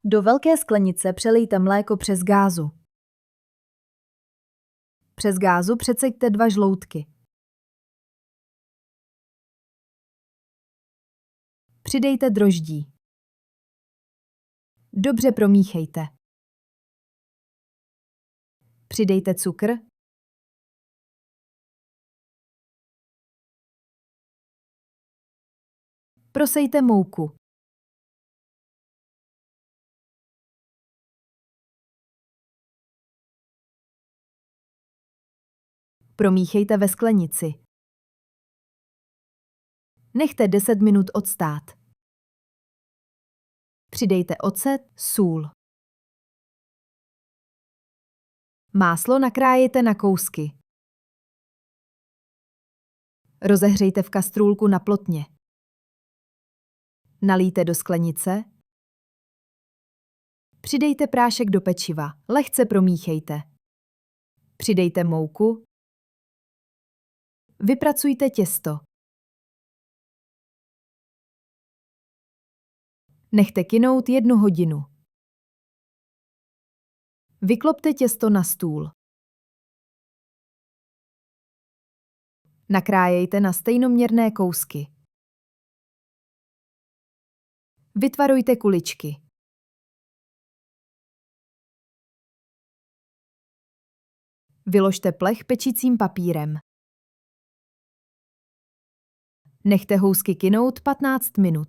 Do velké sklenice přelijte mléko přes gázu. Přes gázu přeceďte 2 žloutky. Přidejte droždí. Dobře promíchejte. Přidejte cukr. Prosejte mouku. Promíchejte ve sklenici. Nechte 10 minut odstát. Přidejte ocet, sůl. Máslo nakrájejte na kousky. Rozehřejte v kastrůlku na plotně. Nalijte do sklenice. Přidejte prášek do pečiva. Lehce promíchejte. Přidejte mouku. Vypracujte těsto. Nechte kynout 1 hodinu. Vyklopte těsto na stůl. Nakrájejte na stejnoměrné kousky. Vytvarujte kuličky. Vyložte plech pečícím papírem. Nechte housky kynout 15 minut.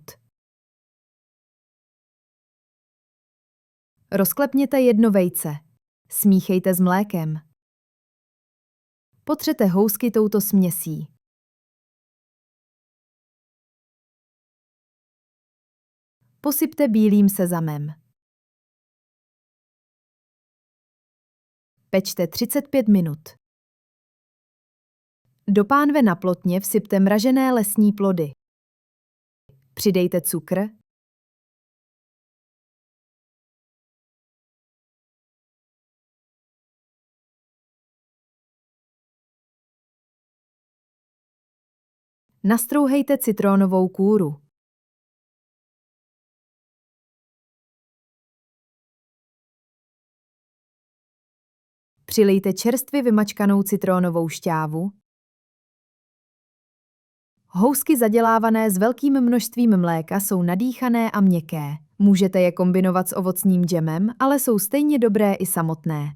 Rozklepněte 1 vejce. Smíchejte s mlékem. Potřete housky touto směsí. Posypte bílým sezamem. Pečte 35 minut. Do pánve na plotně vsypte mražené lesní plody. Přidejte cukr. Nastrouhejte citronovou kůru. Přilijte čerstvě vymačkanou citronovou šťávu. Housky zadělávané s velkým množstvím mléka jsou nadýchané a měkké. Můžete je kombinovat s ovocným džemem, ale jsou stejně dobré i samotné.